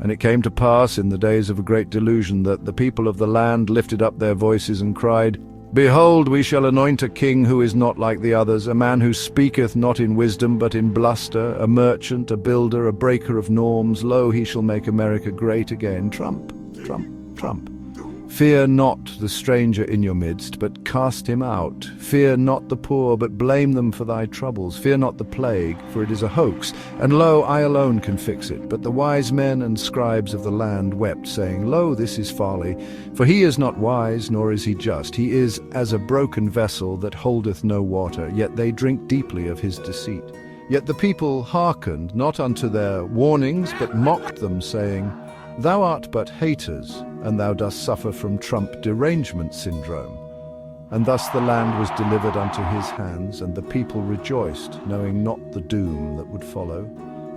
And it came to pass in the days of a great delusion that the people of the land lifted up their voices and cried, Behold, we shall anoint a king who is not like the others, a man who speaketh not in wisdom but in bluster, a merchant, a builder, a breaker of norms. Lo, he shall make America great again. Trump, Trump, Trump. Fear not the stranger in your midst, but cast him out. Fear not the poor, but blame them for thy troubles. Fear not the plague, for it is a hoax. And lo, I alone can fix it. But the wise men and scribes of the land wept, saying, Lo, this is folly. For he is not wise, nor is he just. He is as a broken vessel that holdeth no water, yet they drink deeply of his deceit. Yet the people hearkened not unto their warnings, but mocked them, saying, Thou art but haters, and thou dost suffer from Trump derangement syndrome. And thus the land was delivered unto his hands, and the people rejoiced, knowing not the doom that would follow.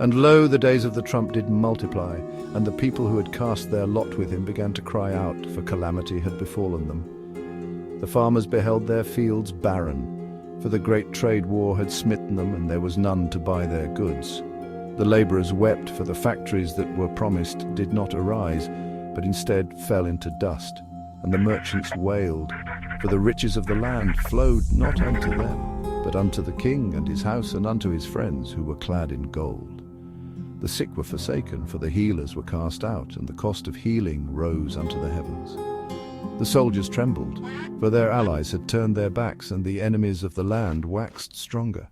And lo, the days of the Trump did multiply, and the people who had cast their lot with him began to cry out, for calamity had befallen them. The farmers beheld their fields barren, for the great trade war had smitten them, and there was none to buy their goods. The labourers wept, for the factories that were promised did not arise, but instead fell into dust. And the merchants wailed, for the riches of the land flowed not unto them, but unto the king and his house and unto his friends who were clad in gold. The sick were forsaken, for the healers were cast out, and the cost of healing rose unto the heavens. The soldiers trembled, for their allies had turned their backs, and the enemies of the land waxed stronger.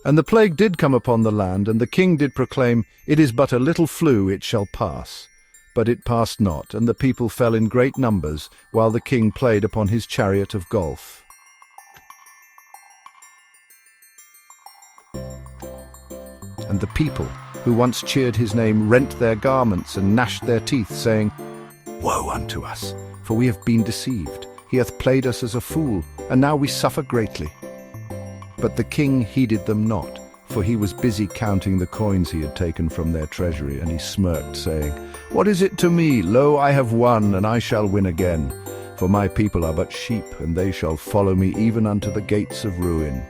And the plague did come upon the land, and the king did proclaim, It is but a little flu, it shall pass. But it passed not, and the people fell in great numbers, while the king played upon his chariot of golf. And the people, who once cheered his name, rent their garments and gnashed their teeth, saying, Woe unto us, for we have been deceived. He hath played us as a fool, and now we suffer greatly. But the king heeded them not, for he was busy counting the coins he had taken from their treasury, and he smirked, saying, What is it to me? Lo, I have won, and I shall win again. For my people are but sheep, and they shall follow me even unto the gates of ruin.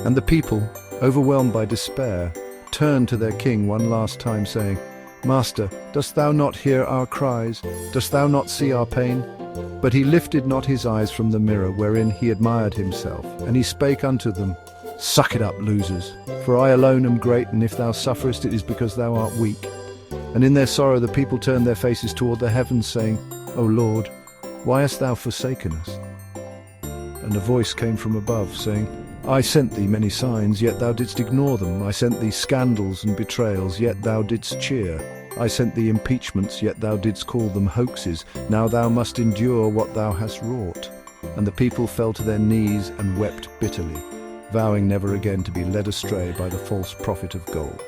And the people, overwhelmed by despair, turned to their king one last time, saying, Master, dost thou not hear our cries? Dost thou not see our pain? But he lifted not his eyes from the mirror wherein he admired himself, and he spake unto them, Suck it up, losers, for I alone am great, and if thou sufferest it is because thou art weak. And in their sorrow the people turned their faces toward the heavens, saying, O Lord, why hast thou forsaken us? And a voice came from above, saying, I sent thee many signs, yet thou didst ignore them. I sent thee scandals and betrayals, yet thou didst cheer. I sent thee impeachments, yet thou didst call them hoaxes. Now thou must endure what thou hast wrought. And the people fell to their knees and wept bitterly, vowing never again to be led astray by the false prophet of gold.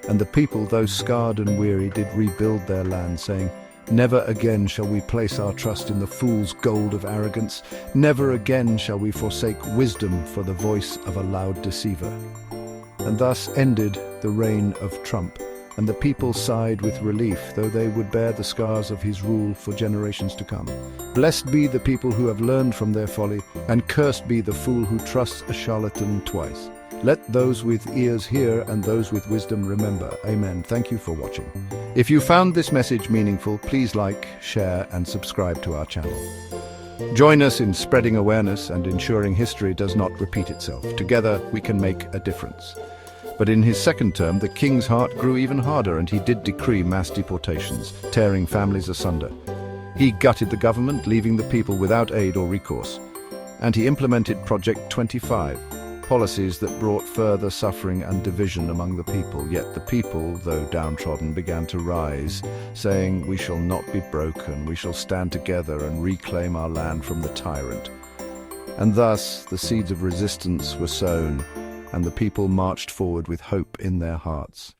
And the people, though scarred and weary, did rebuild their land, saying, Never again shall we place our trust in the fool's gold of arrogance. Never again shall we forsake wisdom for the voice of a loud deceiver. And thus ended the reign of Trump, and the people sighed with relief, though they would bear the scars of his rule for generations to come. Blessed be the people who have learned from their folly, and cursed be the fool who trusts a charlatan twice. Let those with ears hear, and those with wisdom remember. Amen. Thank you for watching. If you found this message meaningful, please like, share, and subscribe to our channel. Join us in spreading awareness and ensuring history does not repeat itself. Together, we can make a difference. But in his second term, the king's heart grew even harder, and he did decree mass deportations, tearing families asunder. He gutted the government, leaving the people without aid or recourse. And he implemented Project 25, policies that brought further suffering and division among the people. Yet the people, though downtrodden, began to rise, saying, We shall not be broken, we shall stand together and reclaim our land from the tyrant. And thus the seeds of resistance were sown, and the people marched forward with hope in their hearts.